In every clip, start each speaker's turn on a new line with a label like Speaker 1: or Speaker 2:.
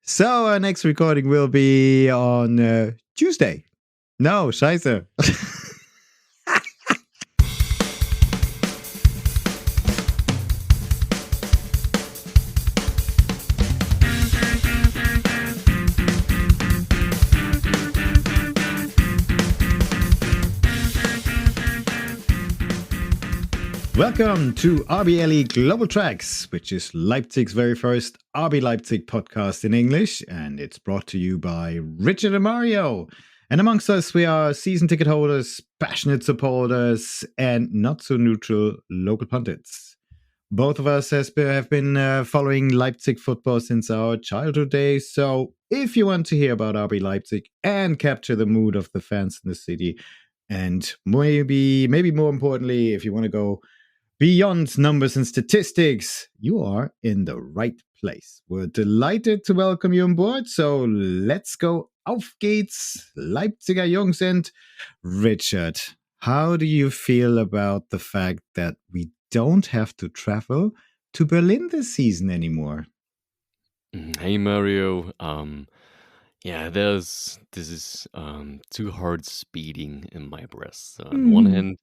Speaker 1: So our next recording will be on Tuesday. No, scheiße. Welcome to RB Global Tracks, which is Leipzig's very first RB Leipzig podcast in English, and it's brought to you by Richard and Mario. And amongst us, we are season ticket holders, passionate supporters, and not so neutral local pundits. Both of us have been following Leipzig football since our childhood days, so if you want to hear about RB Leipzig and capture the mood of the fans in the city, and maybe more importantly, if you want to go beyond numbers and statistics, you are in the right place. We're delighted to welcome you on board. So let's go. Auf geht's, Leipziger Jungs. And Richard, how do you feel about the fact that we don't have to travel to Berlin this season anymore?
Speaker 2: Hey Mario, this is two hearts beating in my breast. So on one hand,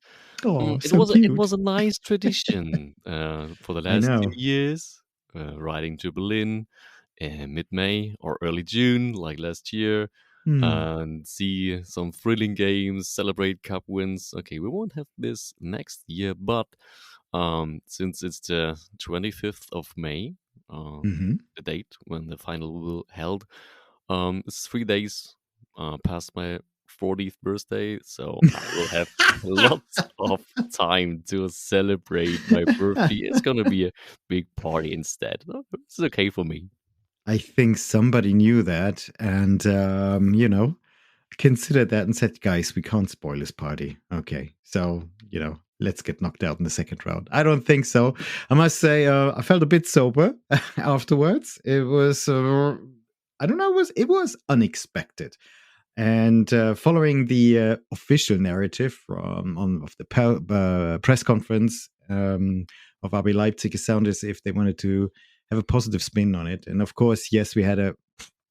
Speaker 2: it was a nice tradition for the last 2 years, riding to Berlin in mid-May or early June, like last year, and see some thrilling games, celebrate cup wins. Okay, we won't have this next year, but since it's the 25th of May, the date when the final will held. It's 3 days past my 40th birthday, so I will have lots of time to celebrate my birthday. It's gonna be a big party instead. It's okay for me.
Speaker 1: I think somebody knew that and, considered that and said, guys, we can't spoil this party. Okay, so, let's get knocked out in the second round. I don't think so. I must say, I felt a bit sober afterwards. It was, it was unexpected. And following the official narrative of the press conference of RB Leipzig, it sounded as if they wanted to have a positive spin on it. And of course, yes, we had an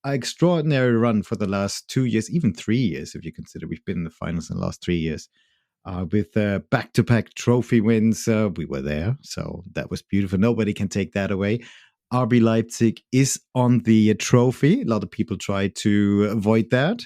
Speaker 1: extraordinary run for the last 2 years, even 3 years, if you consider we've been in the finals in the last 3 years. With back-to-back trophy wins, we were there. So that was beautiful. Nobody can take that away. RB Leipzig is on the trophy. A lot of people try to avoid that.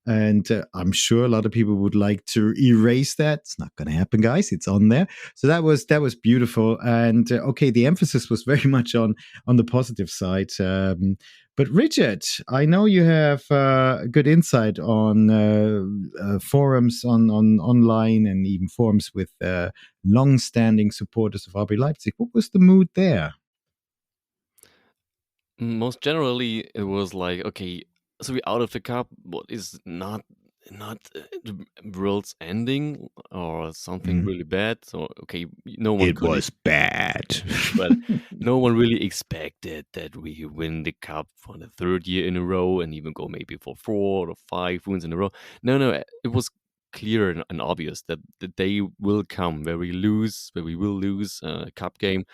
Speaker 1: And I'm sure a lot of people would like to erase that. It's not going to happen, guys. It's on there. So that was beautiful. And okay, the emphasis was very much on the positive side. But Richard, I know you have good insight on forums on online and even forums with long-standing supporters of RB Leipzig. What was the mood there?
Speaker 2: Most generally, it was like, okay, so we're out of the cup. What is not the world's ending or something really bad? So okay, no one.
Speaker 1: It was bad,
Speaker 2: but no one really expected that we win the cup for the third year in a row and even go maybe for 4 or 5 wins in a row. No, it was clear and obvious that the day will come where we will lose a cup game.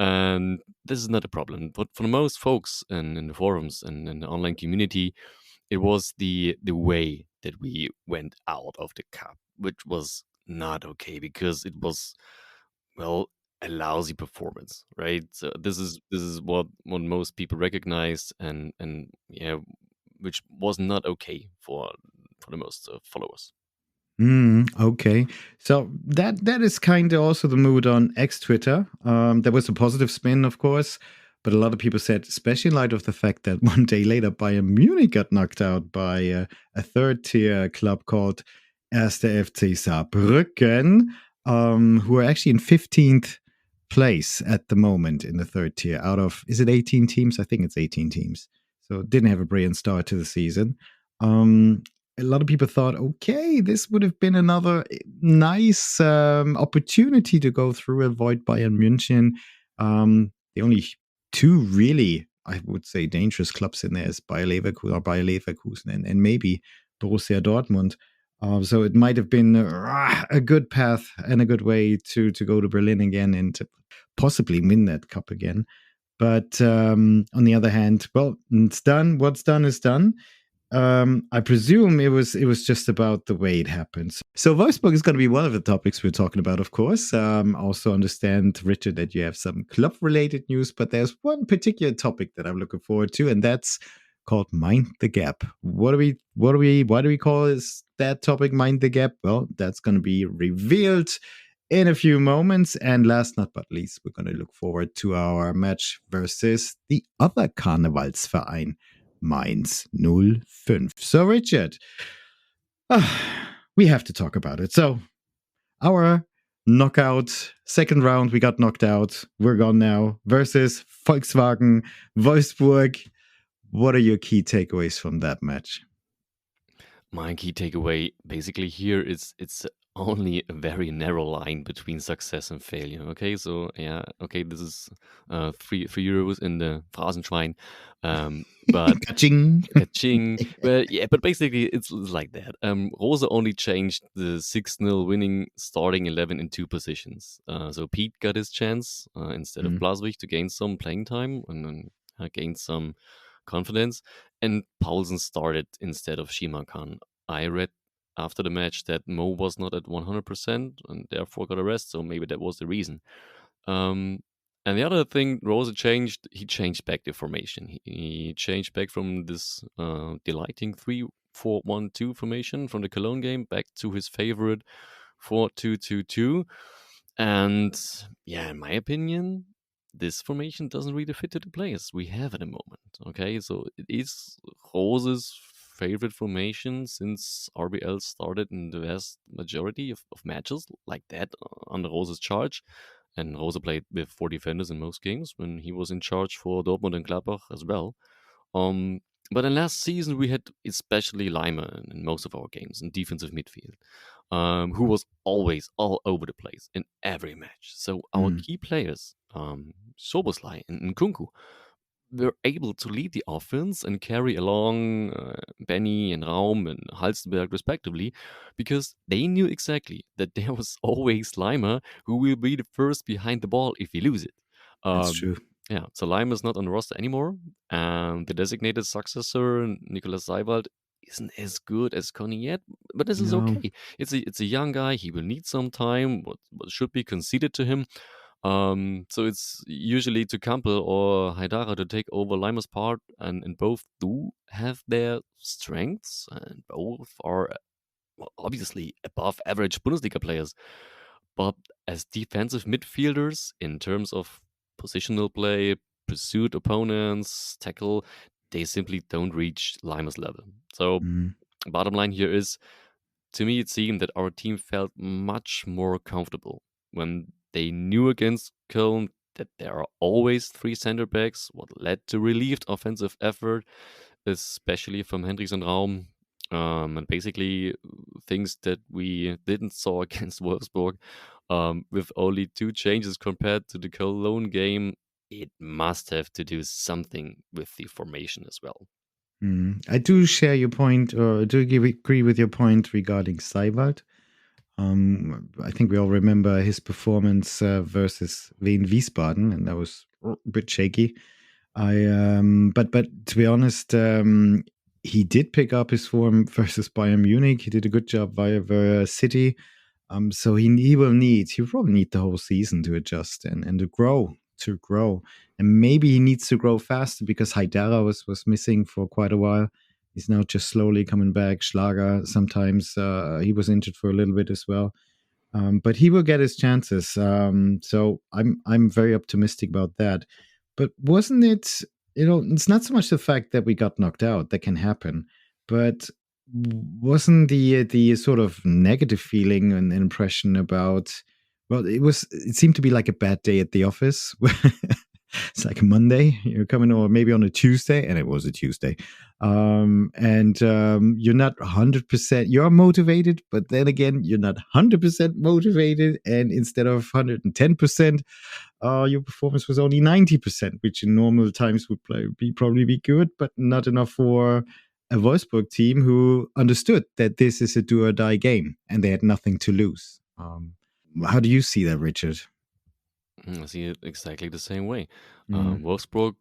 Speaker 2: And this is not a problem. But for the most folks in the forums and in the online community, it was the way that we went out of the cup, which was not okay because it was, well, a lousy performance, right? So this is what most people recognized and yeah, which was not okay for the most followers.
Speaker 1: Okay, so that is kind of also the mood on X-Twitter. There was a positive spin, of course, but a lot of people said, especially in light of the fact that 1 day later Bayern Munich got knocked out by a third-tier club called 1. FC Saarbrücken, who are actually in 15th place at the moment in the third tier out of, is it 18 teams? I think it's 18 teams. So didn't have a brilliant start to the season. A lot of people thought, okay, this would have been another nice opportunity to go through, avoid Bayern München. The only two really, I would say, dangerous clubs in there is Bayer Leverkusen and maybe Borussia Dortmund. So it might have been a good path and a good way to go to Berlin again and to possibly win that cup again. But on the other hand, well, it's done. What's done is done. I presume it was just about the way it happens. So Wolfsburg is going to be one of the topics we're talking about, of course. Also understand, Richard, that you have some club-related news, but there's one particular topic that I'm looking forward to, and that's called Mind the Gap. Why do we call that topic Mind the Gap? Well, that's going to be revealed in a few moments. And last but not least, we're going to look forward to our match versus the other Karnevalsverein, Mainz 05. So, Richard, we have to talk about it. So, our knockout, second round, we got knocked out. We're gone now. Versus Volkswagen, Wolfsburg. What are your key takeaways from that match?
Speaker 2: My key takeaway basically here is it's only a very narrow line between success and failure. Okay, so yeah, okay, this is 3 euros in the Phrasenschwein, but
Speaker 1: Ka-ching.
Speaker 2: but basically it's like that. Rose only changed the 6-0 winning starting 11 in 2 positions. So Pete got his chance instead of Blaswig to gain some playing time and then gain some confidence, and Paulsen started instead of Shimakan. I read after the match that Mo was not at 100% and therefore got a rest, so maybe that was the reason. And the other thing Rose changed, he changed back the formation. He changed back from this delighting 3-4-1-2 formation from the Cologne game back to his favorite 4-2-2-2. And yeah, in my opinion, this formation doesn't really fit to the players we have at the moment. Okay, so it is Rose's favorite formation since RBL started in the vast majority of matches like that under Rose's charge. And Rose played with 4 defenders in most games when he was in charge for Dortmund and Gladbach as well. But in last season, we had especially Leimer in most of our games in defensive midfield, who was always all over the place in every match. So our key players, Soboslai and Nkunku, were able to lead the offense and carry along Benny and Raum and Halstenberg respectively, because they knew exactly that there was always Leimer who will be the first behind the ball if we lose it.
Speaker 1: That's true.
Speaker 2: Yeah, so Leimer is not on the roster anymore, and the designated successor, Nicolas Seiwald, isn't as good as Conny yet, but this is okay. It's a young guy. He will need some time. What should be conceded to him. So it's usually to Campbell or Haidara to take over Leimer's part, and both do have their strengths, and both are obviously above average Bundesliga players. But as defensive midfielders, in terms of positional play, pursuit opponents, tackle, they simply don't reach Leimer's level. So bottom line here is, to me, it seemed that our team felt much more comfortable when they knew against Köln that there are always 3 center backs, what led to relieved offensive effort, especially from Hendricks and Raum. And basically things that we didn't saw against Wolfsburg, with only 2 changes compared to the Cologne game. It must have to do something with the formation as well.
Speaker 1: I do share your point, or do agree with your point regarding Seiwald. I think we all remember his performance versus Wien Wiesbaden, and that was a bit shaky. But to be honest, he did pick up his form versus Bayern Munich. He did a good job via City. So he will probably need the whole season to adjust and to grow. And maybe he needs to grow faster because Haidara was missing for quite a while. He's now just slowly coming back. Schlager, sometimes he was injured for a little bit as well. But he will get his chances. So I'm very optimistic about that. But wasn't it, it's not so much the fact that we got knocked out, that can happen, but wasn't the sort of negative feeling and impression about, well, it seemed to be like a bad day at the office. It's like a Monday, you're coming, or maybe on a Tuesday, and it was a Tuesday. And you're not 100%, you're motivated, but then again, you're not 100% motivated. And instead of 110%, your performance was only 90%, which in normal times would probably be good, but not enough for a Wolfsburg team who understood that this is a do or die game and they had nothing to lose. How do you see that, Richard?
Speaker 2: I see it exactly the same way.
Speaker 1: Mm.
Speaker 2: Wolfsburg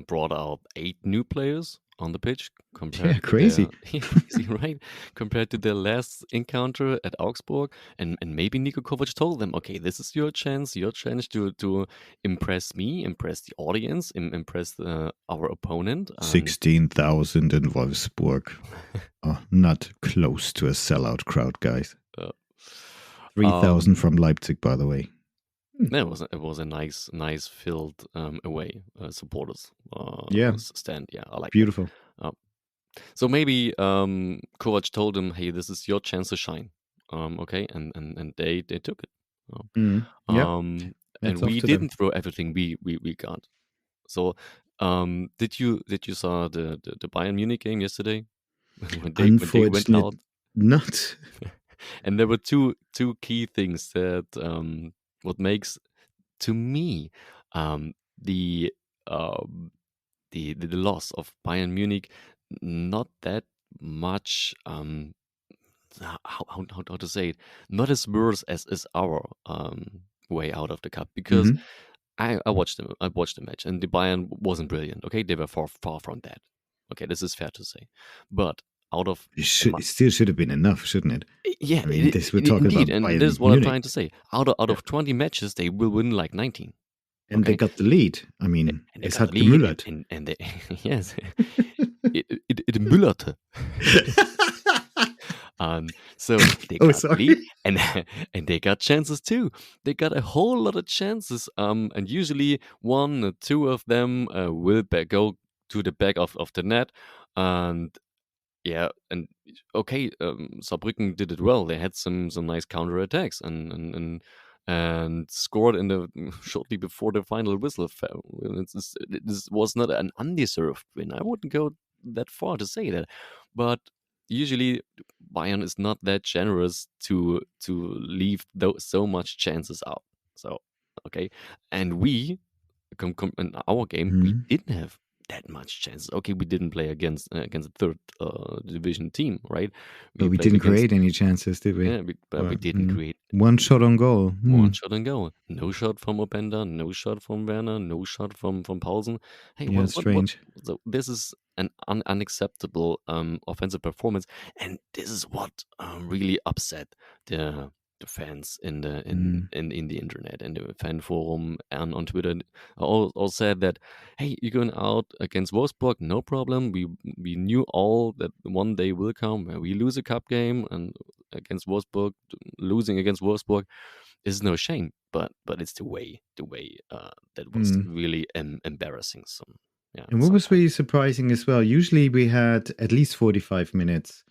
Speaker 2: brought out 8 new players on the pitch
Speaker 1: Yeah,
Speaker 2: compared to their
Speaker 1: crazy.
Speaker 2: yeah, crazy, right? Compared to their last encounter at Augsburg, and maybe Niko Kovac told them, okay, this is your chance to impress me, impress the audience, impress our opponent.
Speaker 1: 16,000 in Wolfsburg. Oh, not close to a sellout crowd, guys.
Speaker 2: Uh,
Speaker 1: 3,000 from Leipzig, by the way.
Speaker 2: No, it was a nice filled away supporters
Speaker 1: Yeah,
Speaker 2: stand. Yeah, I like that.
Speaker 1: beautiful.
Speaker 2: So maybe Kovac told him, "Hey, this is your chance to shine." Okay, and they took it.
Speaker 1: Yep,
Speaker 2: And
Speaker 1: that's off
Speaker 2: we
Speaker 1: to them.
Speaker 2: didn't throw everything we got. So did you saw the Bayern Munich game yesterday when they went out?
Speaker 1: Unfortunately, not.
Speaker 2: And there were two key things that what makes to me um, the um, the loss of Bayern Munich not that much how to say it, not as worse as our way out of the cup, because
Speaker 1: Mm-hmm.
Speaker 2: I watched the match, and the Bayern wasn't brilliant. Okay, they were far from that. Okay, this is fair to say, but out of
Speaker 1: It still should have been enough, shouldn't it?
Speaker 2: yeah,
Speaker 1: I mean, we're talking
Speaker 2: indeed,
Speaker 1: about
Speaker 2: and this
Speaker 1: Bayern
Speaker 2: is what I'm
Speaker 1: Munich.
Speaker 2: trying to say. Out
Speaker 1: Yeah.
Speaker 2: of 20 matches, they will win like 19.
Speaker 1: And they
Speaker 2: Okay,
Speaker 1: got the lead. I mean,
Speaker 2: and they
Speaker 1: es
Speaker 2: got the
Speaker 1: hat
Speaker 2: lead,
Speaker 1: gemüllert.
Speaker 2: and they yes, it müllerte. So they
Speaker 1: Oh,
Speaker 2: got the lead,
Speaker 1: sorry.
Speaker 2: and they got chances too. They got a whole lot of chances. And usually one or two of them will go to the back of the net, and yeah, and okay, Saarbrücken did it well. They had some nice counter attacks and scored in the shortly before the final whistle fell. This was not an undeserved win. I wouldn't go that far to say that, but usually Bayern is not that generous to leave so much chances out. So okay, and we in our game we
Speaker 1: Mhm.
Speaker 2: didn't have that much chances. Okay, we didn't play against a third division team, right?
Speaker 1: But
Speaker 2: We
Speaker 1: we
Speaker 2: played
Speaker 1: didn't
Speaker 2: against
Speaker 1: create any chances, did we?
Speaker 2: yeah, but we didn't create
Speaker 1: One shot on goal.
Speaker 2: one shot and goal. No shot from Openda, no shot from Werner, no shot from Paulsen. Hey,
Speaker 1: Yeah,
Speaker 2: what?
Speaker 1: strange.
Speaker 2: So this is an unacceptable offensive performance, and this is what really upset the fans in the
Speaker 1: Mm.
Speaker 2: in the internet and the fan forum and on Twitter. All said that, hey, you're going out against Wolfsburg, no problem. We knew all that one day will come where we lose a cup game, and against Wolfsburg, losing against Wolfsburg is no shame, but it's the way that was
Speaker 1: Mm.
Speaker 2: really embarrassing. Yeah,
Speaker 1: And what was
Speaker 2: sometimes.
Speaker 1: really surprising as well, usually we had at least 45 minutes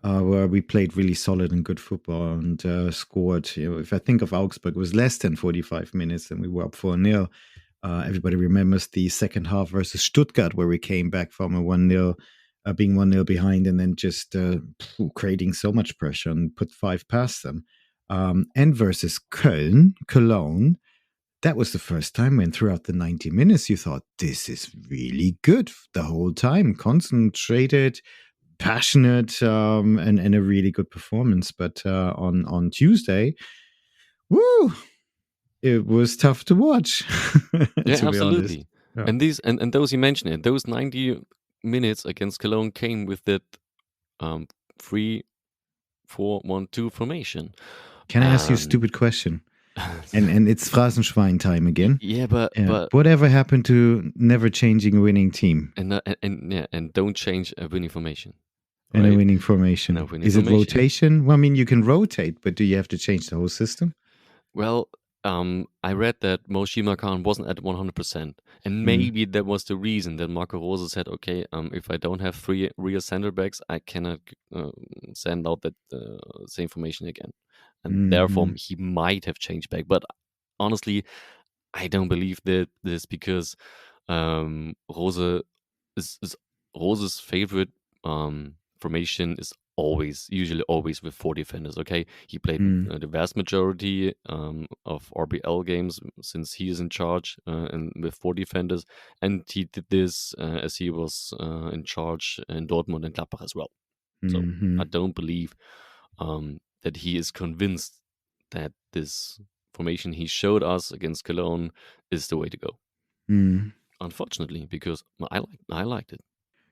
Speaker 1: where we played really solid and good football and scored. If I think of Augsburg, it was less than 45 minutes and we were up 4-0. Everybody remembers the second half versus Stuttgart, where we came back from a 1-0, being 1-0 behind, and then just creating so much pressure and put 5 past them. And versus Cologne, that was the first time when throughout the 90 minutes you thought, this is really good the whole time, concentrated, passionate, and a really good performance. But on Tuesday, woo, it was tough to watch,
Speaker 2: Yeah,
Speaker 1: to be honest.
Speaker 2: absolutely.
Speaker 1: Yeah.
Speaker 2: And those you mentioned it, those 90 minutes against Cologne came with that 3-4-1-2 formation.
Speaker 1: Can I ask you a stupid question? And it's Phrasenschwein time again.
Speaker 2: Yeah,
Speaker 1: Yeah.
Speaker 2: but
Speaker 1: Whatever happened to never changing a winning team
Speaker 2: and don't change a winning formation,
Speaker 1: and a
Speaker 2: right?
Speaker 1: winning formation?
Speaker 2: No winning
Speaker 1: Is it
Speaker 2: formation.
Speaker 1: rotation? Well, I mean, you can rotate, but do you have to change the whole system?
Speaker 2: Well, I read that Mo Khan wasn't at 100%, and
Speaker 1: Mm.
Speaker 2: maybe that was the reason that Marco Rose said, "Okay, if I don't have 3 real center backs, I cannot send out that same formation again," and therefore
Speaker 1: Mhm.
Speaker 2: he might have changed back. But honestly, I don't believe that this, because Rose is Rose's favorite formation is usually always with 4 defenders. Okay, he played with
Speaker 1: Mm.
Speaker 2: the vast majority of RBL games since he is in charge, and with 4 defenders, and he did this as he was in charge in Dortmund and Gladbach as well. So I
Speaker 1: Mhm.
Speaker 2: don't believe that he is convinced that this formation he showed us against Cologne is the way to go. Unfortunately, because I liked it.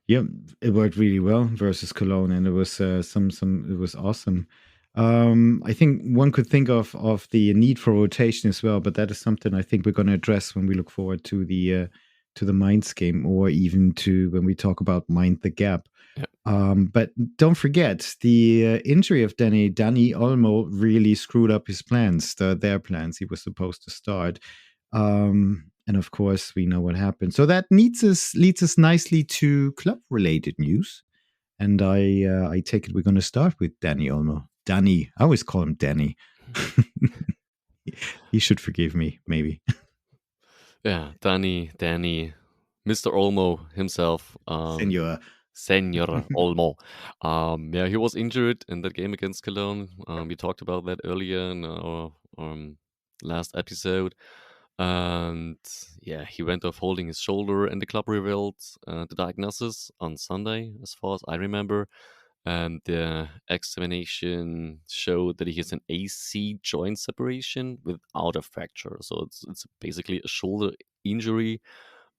Speaker 1: Yeah, it worked really well versus Cologne, and it was it was awesome. I think one could think of the need for rotation as well, but that is something I think we're going to address when we look forward to the Mainz game, or even to when we talk about Mind the Gap.
Speaker 2: Yeah.
Speaker 1: But don't forget the injury of Dani Olmo really screwed up his plans, their plans. He was supposed to start. And of course, we know what happened. So that leads us nicely to club-related news. And I take it we're going to start with Dani Olmo. Danny, I always call him Danny. He should forgive me, maybe.
Speaker 2: Yeah, Danny, Mr. Olmo himself. Senor Olmo. Yeah, he was injured in that game against Cologne. We talked about that earlier in our last episode. And yeah, he went off holding his shoulder, and the club revealed the diagnosis on Sunday, as far as I remember. And the examination showed that he has an AC joint separation without a fracture. So it's basically a shoulder injury.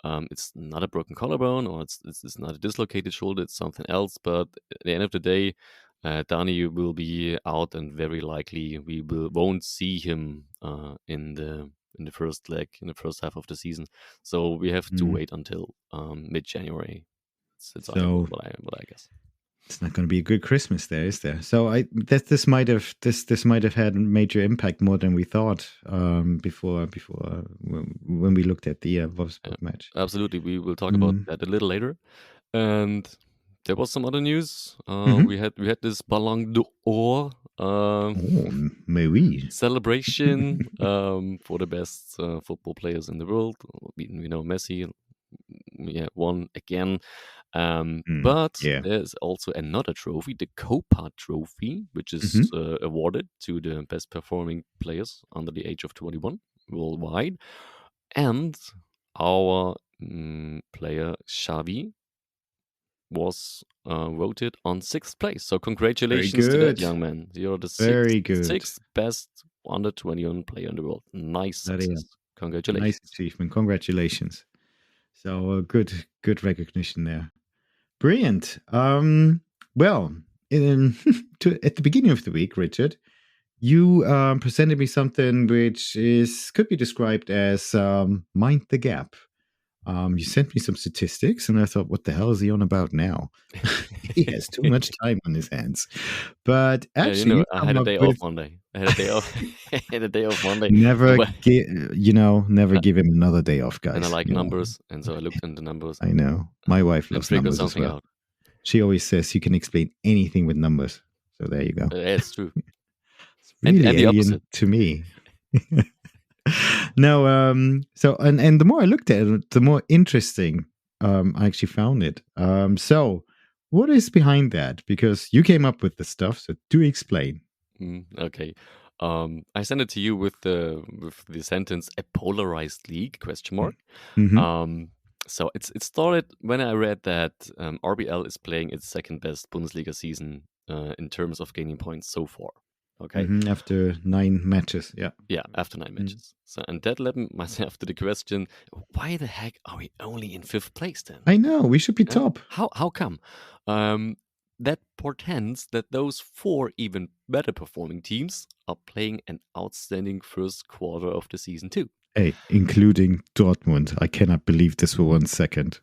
Speaker 2: It's not a broken collarbone, or it's not a dislocated shoulder. It's something else. But at the end of the day, Dani will be out, and very likely we won't see him in the first leg, in the first half of the season. So we have to wait until mid-January. That's what I guess.
Speaker 1: It's not going to be a good Christmas there, is there? So this might have had a major impact, more than we thought before when we looked at the Wolfsburg match.
Speaker 2: Absolutely, we will talk about that a little later. And there was some other news. We had this Ballon d'Or celebration for the best football players in the world. We know Messi, won again. But there's also another trophy, the Copa Trophy, which is awarded to the best performing players under the age of 21 worldwide. And our player Xavi was voted on 6th place. So congratulations to that young man. You're the sixth best under 21 player in the world. Nice success. Congratulations.
Speaker 1: Nice achievement. Congratulations. So good recognition there. Brilliant. Well, at the beginning of the week, Richard, you presented me something which could be described as Mind the Gap. You sent me some statistics, and I thought, what the hell is he on about now? He has too much time on his hands. But actually,
Speaker 2: I had a day off Monday. I had a day off Monday.
Speaker 1: Never give him another day off, guys.
Speaker 2: And I like numbers, and so I looked into the numbers.
Speaker 1: I know. My wife loves numbers as well. Out. She always says you can explain anything with numbers. So there you go.
Speaker 2: It's true.
Speaker 1: It's really
Speaker 2: and the opposite
Speaker 1: to me. No, so and the more I looked at it, the more interesting I actually found it. So what is behind that? Because you came up with the stuff, so do explain.
Speaker 2: Okay. I sent it to you with the sentence "a polarized league?" ? So it started when I read that RBL is playing its second best Bundesliga season in terms of gaining points so far. Okay.
Speaker 1: After 9 matches, yeah.
Speaker 2: Yeah, after 9 matches. So, and that led myself to the question: why the heck are we only in 5th place then?
Speaker 1: I know, we should be top.
Speaker 2: How come? That portends that those 4 even better performing teams are playing an outstanding first quarter of the season too.
Speaker 1: Hey, including Dortmund. I cannot believe this for 1 second.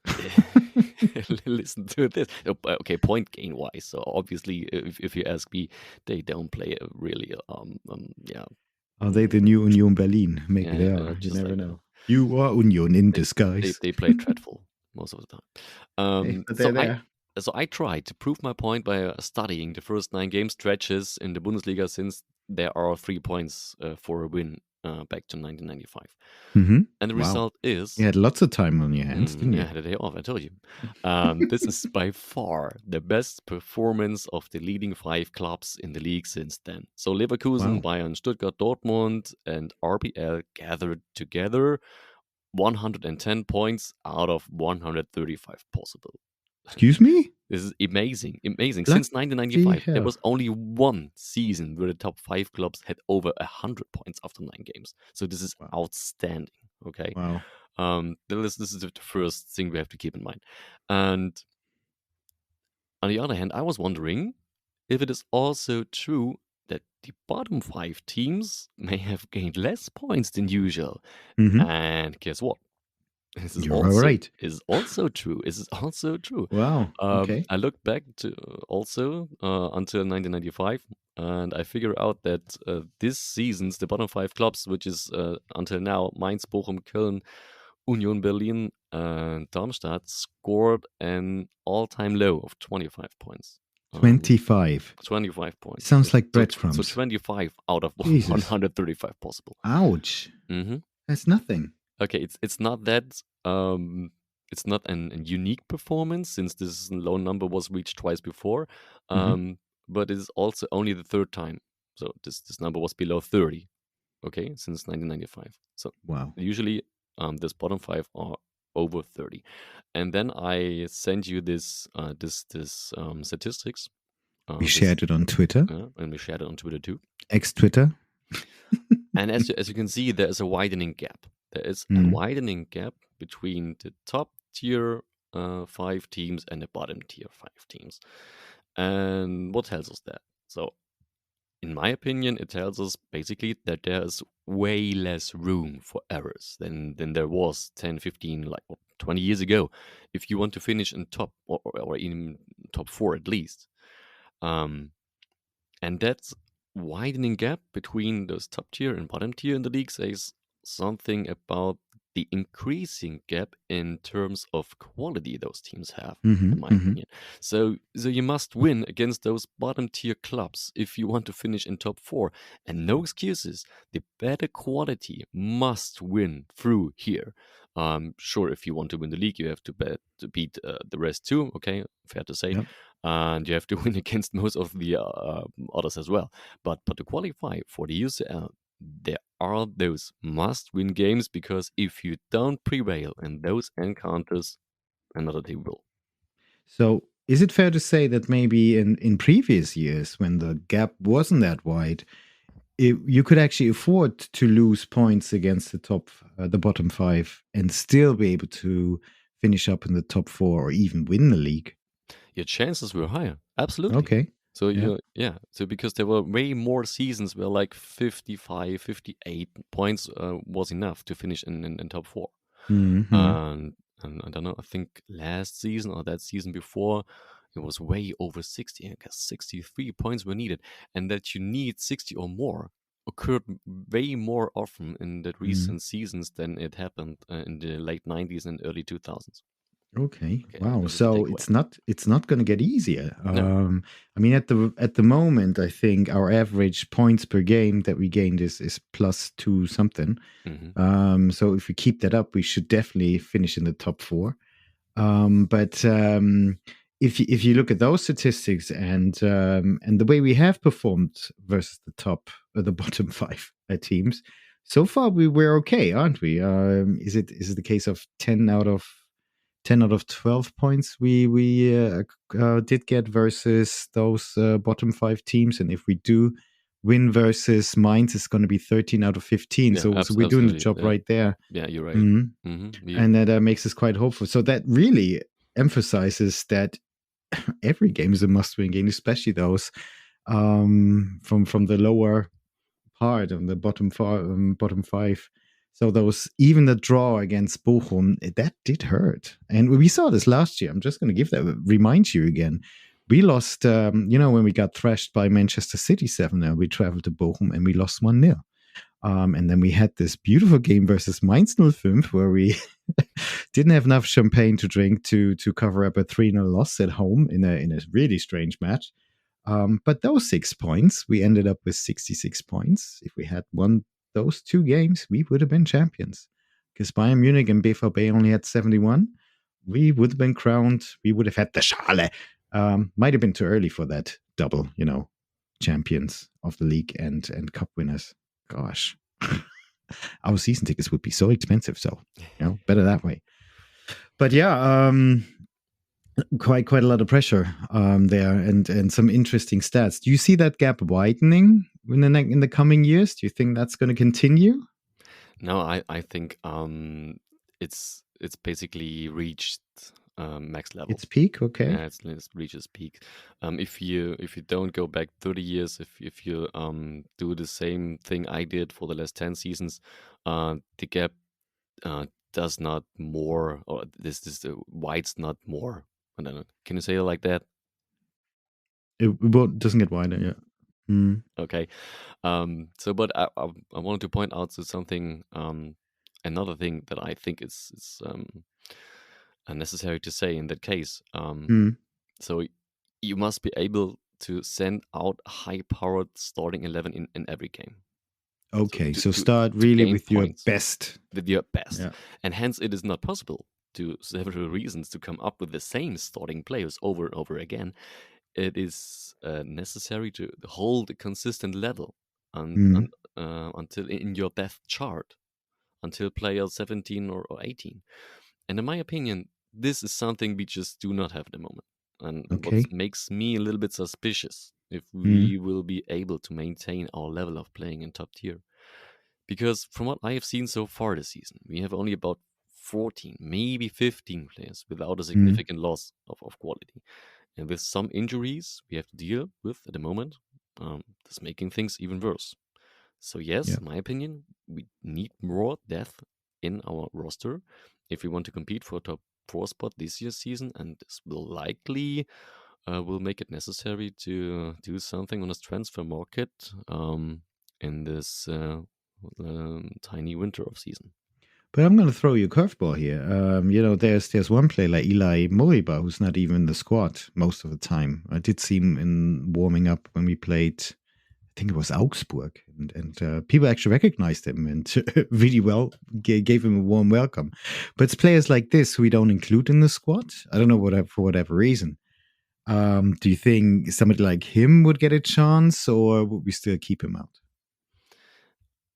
Speaker 2: Listen to this. Okay, point gain wise. So obviously, if you ask me, they don't play really.
Speaker 1: Are they the new Union Berlin? Maybe they are. You never know. You are Union in disguise.
Speaker 2: They play dreadful most of the time.
Speaker 1: But they're there.
Speaker 2: So I tried to prove my point by studying the first 9 game stretches in the Bundesliga, since there are 3 points for a win back to 1995. And the result is...
Speaker 1: You had lots of time on your hands, didn't you?
Speaker 2: Yeah, I had a day off, I told you. This is by far the best performance of the leading 5 clubs in the league since then. So Leverkusen, Bayern, Stuttgart, Dortmund, and RBL gathered together 110 points out of 135 possible.
Speaker 1: Excuse me?
Speaker 2: This is amazing. Amazing.
Speaker 1: Bloody
Speaker 2: Since 1995, there
Speaker 1: hell.
Speaker 2: was only one season where the top 5 clubs had over 100 points after 9 games. So this is outstanding. Okay.
Speaker 1: Wow.
Speaker 2: This is the first thing we have to keep in mind. And on the other hand, I was wondering if it is also true that the bottom 5 teams may have gained less points than usual. And guess what? This is
Speaker 1: You're right.
Speaker 2: Is also true. This is also true.
Speaker 1: Wow. Okay.
Speaker 2: I looked back to also until 1995, and I figure out that this season's the bottom 5 clubs, which is until now Mainz, Bochum, Köln, Union Berlin, and Darmstadt, scored an all-time low of 25 points.
Speaker 1: 25.
Speaker 2: 25 points.
Speaker 1: Sounds like breadcrumbs.
Speaker 2: So 25 out of 135 possible.
Speaker 1: Ouch. That's nothing.
Speaker 2: Okay, it's not that it's not an unique performance, since this low number was reached twice before, but it is also only the third time. So this number was below 30. Okay, since 1995. So
Speaker 1: wow,
Speaker 2: usually this bottom 5 are over 30. And then I sent you this statistics.
Speaker 1: We shared it on Twitter.
Speaker 2: And we shared it on Twitter too.
Speaker 1: Ex-Twitter.
Speaker 2: And as you can see, there is a widening gap. There is a widening gap between the top tier 5 teams and the bottom tier 5 teams. And what tells us that? So, in my opinion, it tells us basically that there's way less room for errors than there was 10, 15, like 20 years ago, if you want to finish in top or in top 4 at least. And that widening gap between those top tier and bottom tier in the league says something about the increasing gap in terms of quality those teams have, in my opinion. So you must win against those bottom tier clubs if you want to finish in top 4. And no excuses. The better quality must win through here. Sure, if you want to win the league, you have to beat the rest too. Okay, fair to say. Yep. And you have to win against most of the others as well. But to qualify for the UCL, there are those must-win games, because if you don't prevail in those encounters, another team will.
Speaker 1: So is it fair to say that maybe in previous years, when the gap wasn't that wide, you could actually afford to lose points against the bottom 5 and still be able to finish up in the top 4 or even win the league?
Speaker 2: Your chances were higher. Absolutely.
Speaker 1: Okay.
Speaker 2: So so because there were way more seasons where like 55, 58 points was enough to finish in top 4. And I don't know, I think last season or that season before, it was way over 60. I guess 63 points were needed, and that you need 60 or more occurred way more often in the recent seasons than it happened in the late 90s and early 2000s.
Speaker 1: Okay. Wow. So it's not going to get easier. No. I mean, at the moment, I think our average points per game that we gained is +2 something. So if we keep that up, we should definitely finish in the top 4. But if you look at those statistics and the way we have performed versus the bottom 5 teams, so far we're okay, aren't we? Is it the case of 10 out of 12 points we did get versus those bottom 5 teams, and if we do win versus Mainz, it's going to be 13 out of 15. So we're doing the job right there.
Speaker 2: Yeah, you're right.
Speaker 1: And that makes us quite hopeful. So that really emphasizes that every game is a must-win game, especially those from the lower part of the bottom 5. So even the draw against Bochum, that did hurt. And we saw this last year. I'm just going to remind you again. We lost, when we got thrashed by Manchester City 7-0, we traveled to Bochum and we lost 1-0. And then we had this beautiful game versus Mainz 05, where we didn't have enough champagne to drink to cover up a 3-0 loss at home in a really strange match. But those 6 points, we ended up with 66 points. If we had won those 2 games, we would have been champions, because Bayern Munich and BVB only had 71. We would have been crowned. We would have had the Schale. Might have been too early for that double, champions of the league and cup winners. Gosh, our season tickets would be so expensive. So, better that way. But yeah, quite a lot of pressure there, and some interesting stats. Do you see that gap widening in the coming years? Do you think that's going to continue?
Speaker 2: No, I think it's basically reached max level.
Speaker 1: Its peak, okay.
Speaker 2: Yeah, it's reached its peak. If you don't go back 30 years, if you do the same thing I did for the last 10 seasons, the gap does not more, or this wide's not more. I don't know. Can you say it like that?
Speaker 1: It doesn't get wider, yeah. Mm.
Speaker 2: Okay. So, but I wanted to point out to something, another thing that I think is necessary to say in that case. So you must be able to send out high-powered starting 11 in every game.
Speaker 1: Okay, so start really with your best.
Speaker 2: With your best. Yeah. And hence it is not possible, to several reasons, to come up with the same starting players over and over again. It is necessary to hold a consistent level until in your depth chart, until player 17 or 18. And in my opinion, this is something we just do not have at the moment. And what makes me a little bit suspicious if we will be able to maintain our level of playing in top tier. Because from what I have seen so far this season, we have only about 14, maybe 15 players without a significant loss of quality. And with some injuries we have to deal with at the moment, that's making things even worse. So yes, in my opinion, we need more depth in our roster if we want to compete for a top 4 spot this year's season, and this will likely will make it necessary to do something on this transfer market in this tiny winter of season.
Speaker 1: But I'm going to throw you a curveball here. There's one player like Eli Moriba who's not even in the squad most of the time. I did see him in warming up when we played, I think it was Augsburg, and people actually recognized him and really well gave him a warm welcome. But it's players like this who we don't include in the squad. I don't know for whatever reason. Do you think somebody like him would get a chance, or would we still keep him out?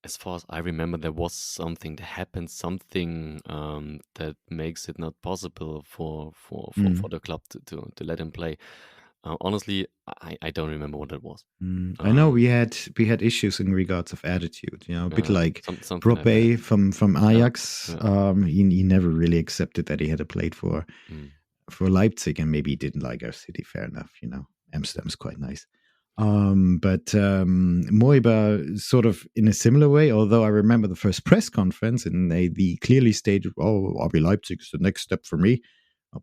Speaker 2: As far as I remember, there was something that happened, something that makes it not possible for the club to let him play. Honestly, I don't remember what that was.
Speaker 1: I know we had issues in regards of attitude. A bit like Brobbey like from Ajax. Yeah. He never really accepted that he had played for Leipzig, and maybe he didn't like our city. Fair enough. Amsterdam's quite nice. But Moriba sort of in a similar way, although I remember the first press conference and they clearly stated, RB Leipzig is the next step for me,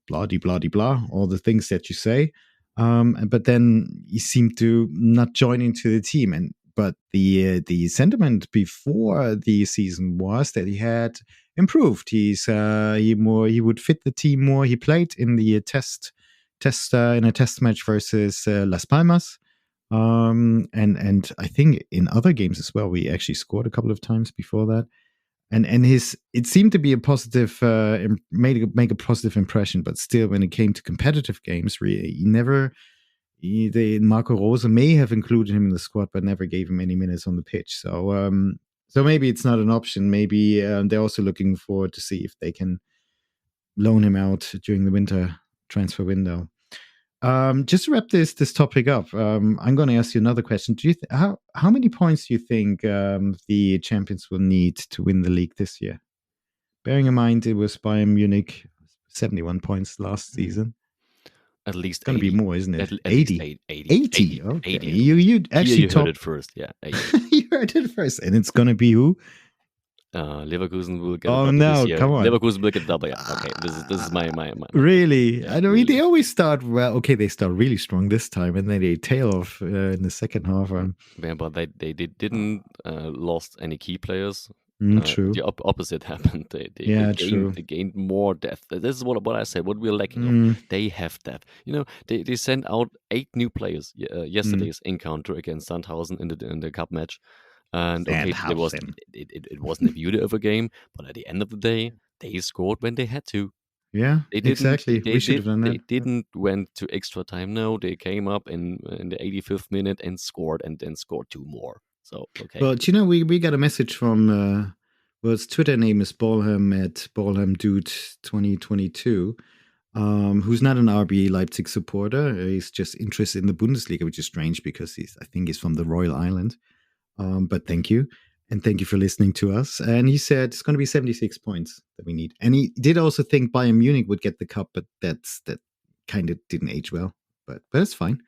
Speaker 1: blah, blah, blah, all the things that you say. But then he seemed to not join into the team. But the sentiment before the season was that he had improved. He would fit the team more. He played in the test in a test match versus Las Palmas. And I think in other games as well, we actually scored a couple of times before that. And it seemed to be a positive, make a positive impression, but still, when it came to competitive games, Marco Rose may have included him in the squad, but never gave him any minutes on the pitch. So maybe it's not an option. Maybe they're also looking forward to see if they can loan him out during the winter transfer window. Just to wrap this topic up, I'm going to ask you another question. Do you how many points do you think the champions will need to win the league this year? Bearing in mind it was Bayern Munich 71 points last season.
Speaker 2: At least
Speaker 1: it's going to be more, isn't it?
Speaker 2: At 80.
Speaker 1: 80. Okay.
Speaker 2: 80.
Speaker 1: You actually
Speaker 2: heard it first. Yeah.
Speaker 1: You heard it first, and it's going to be who?
Speaker 2: Leverkusen will get.
Speaker 1: Oh no! Come on,
Speaker 2: Leverkusen will get a double. Yeah. Okay, this is my.
Speaker 1: Really? Yeah, I mean, they always start well. Okay, they start really strong this time, and then they tail off in the second half.
Speaker 2: Yeah, but they didn't lost any key players.
Speaker 1: True.
Speaker 2: The opposite happened. They gained more depth. This is what I said. What we're lacking of. They have depth. They sent out 8 new players yesterday's encounter against Sandhausen in the cup match. And okay, it wasn't a beauty of a game, but at the end of the day, they scored when they had to.
Speaker 1: Yeah, exactly. We should have done that.
Speaker 2: They didn't went to extra time. No, they came up in the 85th minute and scored, and then scored 2 more. So okay.
Speaker 1: Well, we got a message from his Twitter name is Bolham at Bolham Dude 2022. who's not an RB Leipzig supporter. He's just interested in the Bundesliga, which is strange because I think he's from the Royal Island. But thank you. And thank you for listening to us. And he said it's going to be 76 points that we need. And he did also think Bayern Munich would get the cup, but that kind of didn't age well. But it's fine.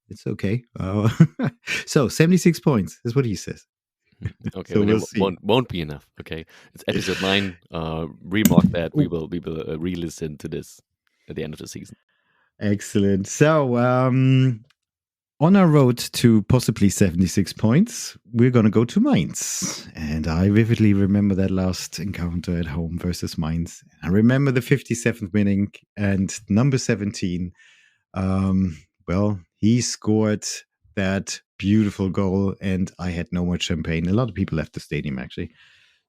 Speaker 1: It's okay. So 76 points is what he says.
Speaker 2: Okay, so won't be enough. Okay, it's episode 9. Remark that we will re-listen to this at the end of the season.
Speaker 1: Excellent. So on our road to possibly 76 points, we're going to go to Mainz. And I vividly remember that last encounter at home versus Mainz. I remember the 57th minute and number 17. Well, he scored that beautiful goal and I had no more champagne. A lot of people left the stadium, actually.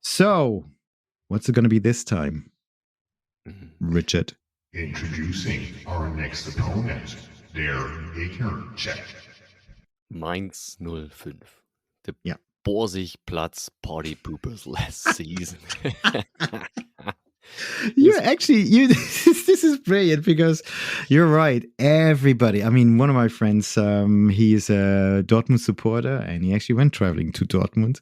Speaker 1: So, what's it going to be this time? Richard.
Speaker 3: Introducing our next opponent, der Gegner-Check.
Speaker 2: Mainz 05. The Borsigplatz party poopers last season.
Speaker 1: This is brilliant because you're right. Everybody, I mean, one of my friends, he is a Dortmund supporter and he actually went traveling to Dortmund.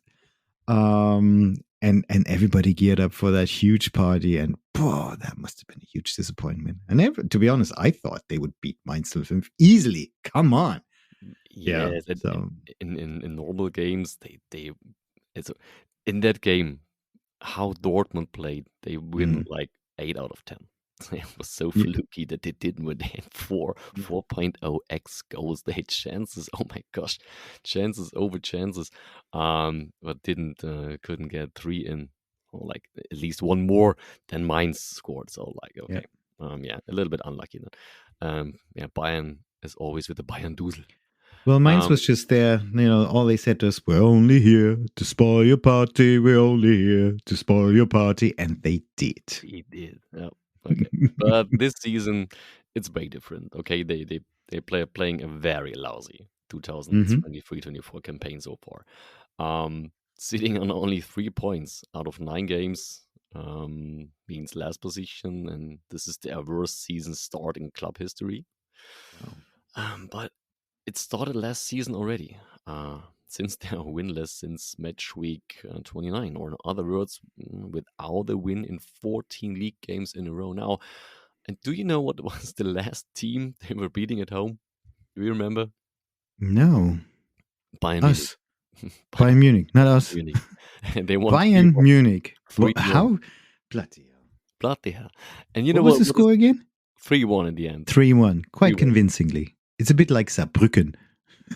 Speaker 1: And everybody geared up for that huge party, and that must have been a huge disappointment. And to be honest, I thought they would beat Mainz 05 easily. Come on.
Speaker 2: Yeah. So in normal games, they in that game, how Dortmund played, they win like 8 out of 10. It was so fluky that they didn't win. They had 4.0x goals. They had chances. Oh my gosh, chances over chances. But couldn't get 3 in, or like at least one more than Mainz scored. So like, okay, a little bit unlucky then. Bayern is always with the Bayern Dusel.
Speaker 1: Well, Mainz was just there. All they said was, "We're only here to spoil your party. We're only here to spoil your party," and they did.
Speaker 2: They did. Yeah. Okay, but this season it's very different. Okay, they playing a very lousy 2023-24 campaign so far. Sitting on only 3 points out of 9 games, means last position, and this is their worst season start in club history. But it started last season already. Since they are winless since match week 29, or in other words, without a win in 14 league games in a row now. And do you know what was the last team they were beating at home? Do you remember?
Speaker 1: No.
Speaker 2: Bayern
Speaker 1: us. Munich. Bayern Munich, not us.
Speaker 2: Munich. They won
Speaker 1: Bayern Munich. How?
Speaker 2: Bloody hell. And
Speaker 1: what was the score again?
Speaker 2: 3-1 in the end.
Speaker 1: 3-1. Quite 3-1. Convincingly. It's a bit like Saarbrücken.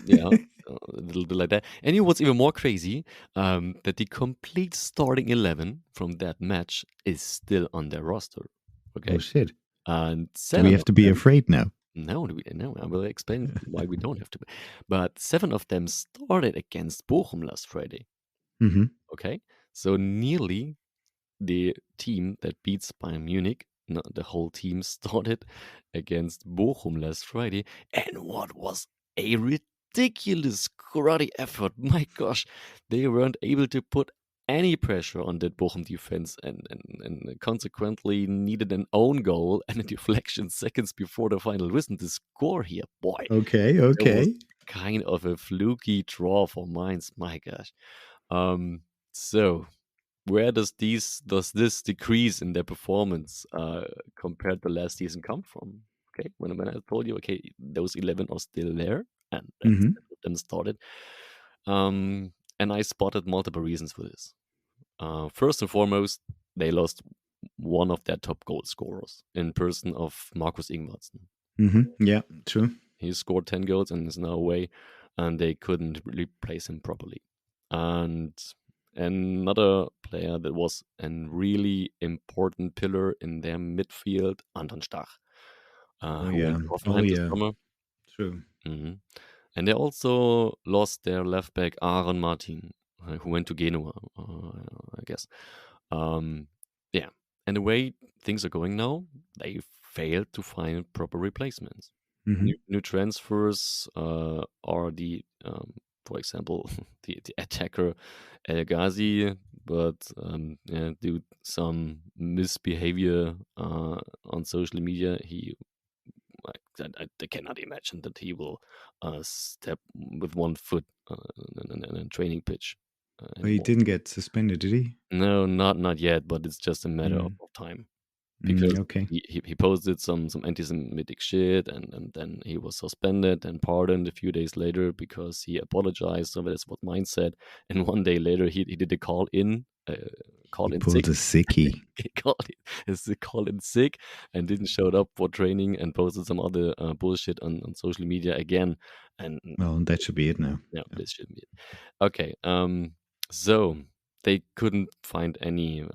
Speaker 2: Yeah. A little bit like that. And you know what's even more crazy? That the complete starting 11 from that match is still on their roster. Okay.
Speaker 1: Oh shit!
Speaker 2: And
Speaker 1: do we have to be afraid now?
Speaker 2: No, I will explain why we don't have to be. But 7 of them started against Bochum last Friday.
Speaker 1: Mm-hmm.
Speaker 2: Okay, so nearly the team that beats Bayern Munich, the whole team started against Bochum last Friday, and what was a ridiculous karate effort. My gosh, they weren't able to put any pressure on that Bochum defense and consequently needed an own goal and a deflection seconds before the final whistle to score here. Boy.
Speaker 1: Okay.
Speaker 2: Kind of a fluky draw for Mainz. My gosh. So where does this decrease in their performance compared to last season come from? Okay, when I told you, okay, those 11 are still there, and that's them started. And I spotted multiple reasons for this. First and foremost, they lost one of their top goal scorers in person of Markus Ingvartsen.
Speaker 1: Mm-hmm. Yeah, true.
Speaker 2: He scored 10 goals and is now away, and they couldn't replace him properly. And another player that was a really important pillar in their midfield, Anton Stach.
Speaker 1: True.
Speaker 2: Mm-hmm. And they also lost their left back Aaron Martin, who went to Genoa, I guess. And the way things are going now, they failed to find proper replacements.
Speaker 1: Mm-hmm.
Speaker 2: New transfers are the for example, the attacker El Ghazi, but due to some misbehavior on social media, I cannot imagine that he will step with one foot in a training pitch
Speaker 1: But he
Speaker 2: anymore.
Speaker 1: didn't get suspended, did he?
Speaker 2: No, not yet, but it's just a matter of time. Because
Speaker 1: okay.
Speaker 2: he posted some anti-Semitic shit, and then he was suspended and pardoned a few days later because he apologized. So that's what Mainz said. And one day later, he did a call in
Speaker 1: He
Speaker 2: sick.
Speaker 1: pulled a sickie.
Speaker 2: He called in sick and didn't show up for training and posted some other bullshit on social media again. And
Speaker 1: Well, that should be it now.
Speaker 2: yeah, this should be it. Okay, so they couldn't find any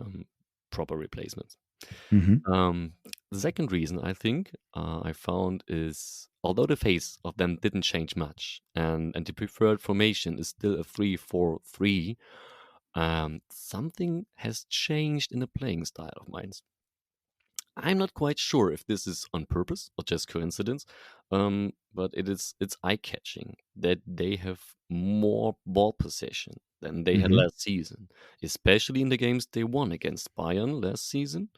Speaker 2: proper replacements.
Speaker 1: Mm-hmm.
Speaker 2: The second reason I think I found is, although the face of them didn't change much, and the preferred formation is still a 3-4-3, something has changed in the playing style of Mainz. I'm not quite sure if this is on purpose or just coincidence, but it's eye-catching that they have more ball possession than they had last season, especially in the games they won against Bayern last season,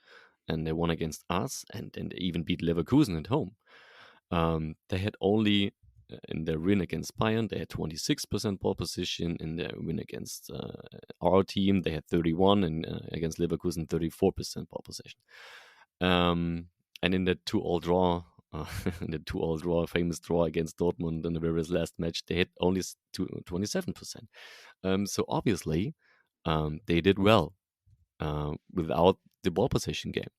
Speaker 2: and they won against us, and then they even beat Leverkusen at home. They had only in their win against Bayern, they had 26% ball position. In their win against our team, they had 31, and against Leverkusen, 34% ball possession. And in the 2-2 draw, famous draw against Dortmund in the very last match, they had only 27%. So obviously, they did well without the ball possession game.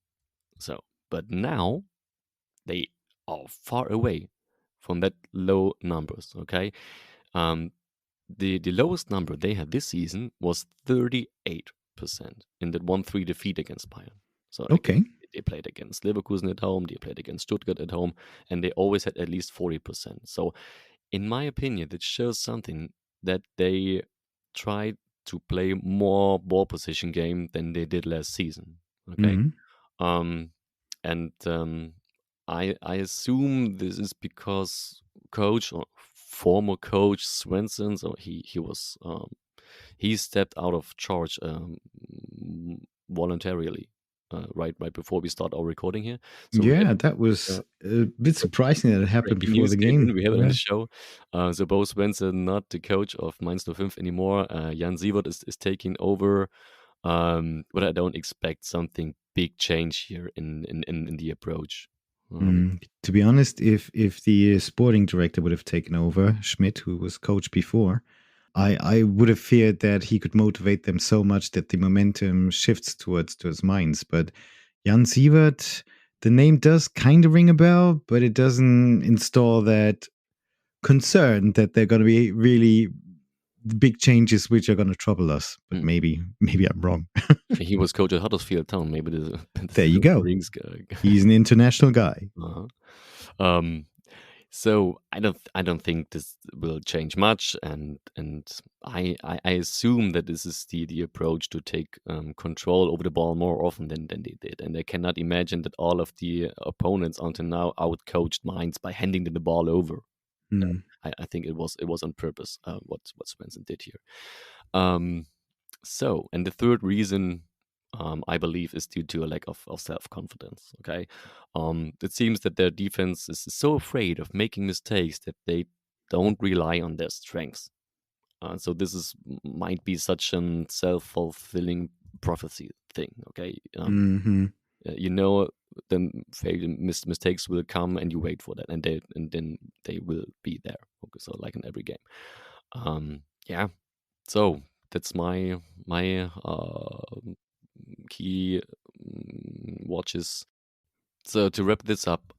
Speaker 2: So, but now they are far away from that low numbers. Okay, the lowest number they had this season was 38% in that 1-3 defeat against Bayern. So
Speaker 1: Okay.
Speaker 2: They played against Leverkusen at home, they played against Stuttgart at home, and they always had at least 40%. So, in my opinion, that shows something that they tried to play more ball position game than they did last season. Okay, I assume this is because coach or former coach Svensson, so he stepped out of charge voluntarily. Right before we start our recording here. So
Speaker 1: that was a bit surprising that it happened before the game.
Speaker 2: We have it on the show. So Bo Svensson, not the coach of Mainz 05 anymore. Jan Sievert is taking over. But I don't expect something big change here in the approach.
Speaker 1: To be honest, if the sporting director would have taken over, Schmidt, who was coach before, I would have feared that he could motivate them so much that the momentum shifts towards Mainz. But Jan Sievert, the name does kind of ring a bell, but it doesn't install that concern that they're going to be really big changes which are going to trouble us. But maybe I'm wrong.
Speaker 2: He was coach at Huddersfield Town. Maybe
Speaker 1: there you go. He's an international guy.
Speaker 2: So I don't think this will change much, and I assume that this is the approach to take control over the ball more often than they did, and I cannot imagine that all of the opponents until now outcoached Mainz by handing them the ball over. I think it was on purpose what Svensson did here. So, and the third reason I believe is due to a lack of self-confidence. Okay, it seems that their defense is so afraid of making mistakes that they don't rely on their strengths. So this might be such a self-fulfilling prophecy thing. Okay, you know, then mistakes will come, and you wait for that, and then they will be there. Okay, so like in every game. Yeah. So that's my key watches. So to wrap this up,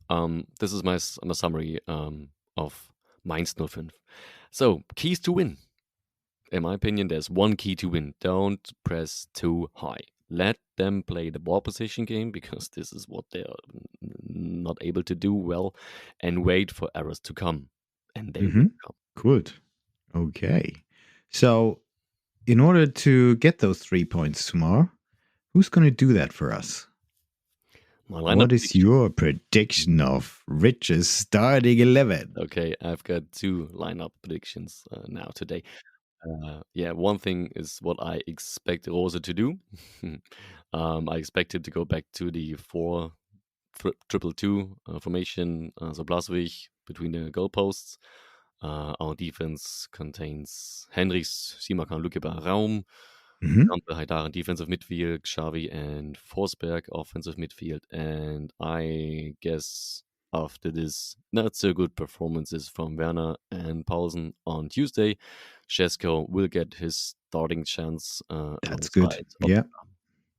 Speaker 2: this is my summary of Mainz 05. So keys to win. In my opinion, there's one key to win. Don't press too high. Let them play the ball position game, because this is what they are not able to do well, and wait for errors to come. And they will come.
Speaker 1: Good. Okay. So in order to get those 3 points tomorrow, who's going to do that for us? What is your prediction of Rich's starting 11?
Speaker 2: Okay, I've got 2 lineup predictions now today. One thing is what I expect Rose to do. I expect him to go back to the 4-2-2 formation, so Blaswig between the goalposts. Our defense contains Henrichs, Simakan, Lukeba, Raum, Kampe, Haidar in defensive midfield, Xavi and Forsberg offensive midfield. And I guess after this not so good performances from Werner and Paulsen on Tuesday, Šeško will get his starting chance.
Speaker 1: That's good. Yeah.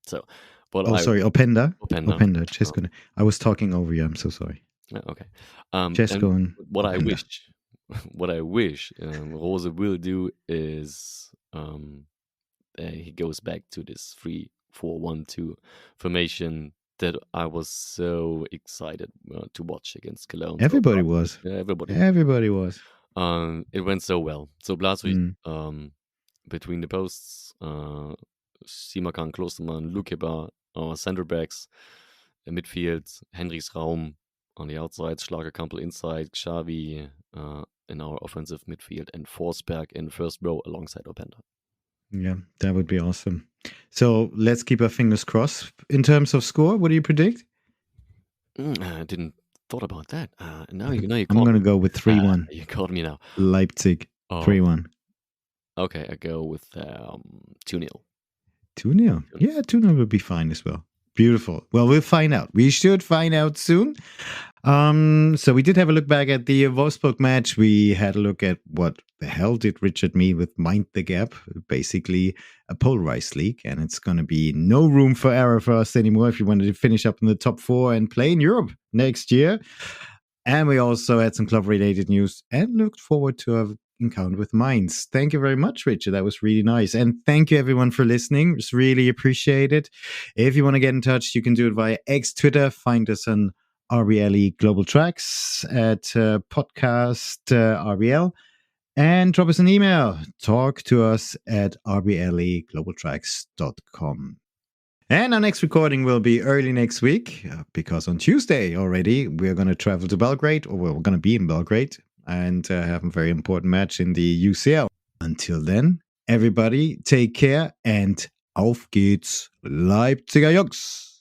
Speaker 2: So,
Speaker 1: Openda. Šeško. I was talking over you. I'm so sorry.
Speaker 2: Okay.
Speaker 1: Šeško and
Speaker 2: what I wish Rose will do is he goes back to this 3-4-1-2 formation that I was so excited to watch against Cologne.
Speaker 1: Everybody was.
Speaker 2: Yeah,
Speaker 1: everybody was.
Speaker 2: It went so well. So Blaswig between the posts, Simakan, Klostermann, Lukeba, our center backs, midfield, Henrichs, Raum on the outside, Schlager, Kampel inside, Xavi in our offensive midfield, and Forsberg in first row alongside Openda.
Speaker 1: Yeah, that would be awesome. So let's keep our fingers crossed. In terms of score, what do you predict?
Speaker 2: I didn't thought about that. Now you know.
Speaker 1: I'm going to go with 3-1.
Speaker 2: You called me now.
Speaker 1: Leipzig, 3-1.
Speaker 2: Okay, I go with 2-0.
Speaker 1: 2-0. Yeah, 2-0 would be fine as well. Beautiful. Well, we'll find out. We should find out soon. So we did have a look back at the Wolfsburg match. We had a look at what the hell did Richard mean with Mind the Gap, basically a polarized league, and it's going to be no room for error for us anymore if you wanted to finish up in the top 4 and play in Europe next year. And we also had some club-related news and looked forward to our encounter with Mainz. Thank you very much, Richard. That was really nice. And thank you, everyone, for listening. It's really appreciated. If you want to get in touch, you can do it via X, Twitter. Find us on RBLE Global Tracks at podcast RBL. And drop us an email. Talk to us at rbleglobaltracks.com. And our next recording will be early next week, because on Tuesday already, we're going to travel to Belgrade, or we're going to be in Belgrade, and have a very important match in the UCL. Until then, everybody, take care, and auf geht's, Leipziger Jungs!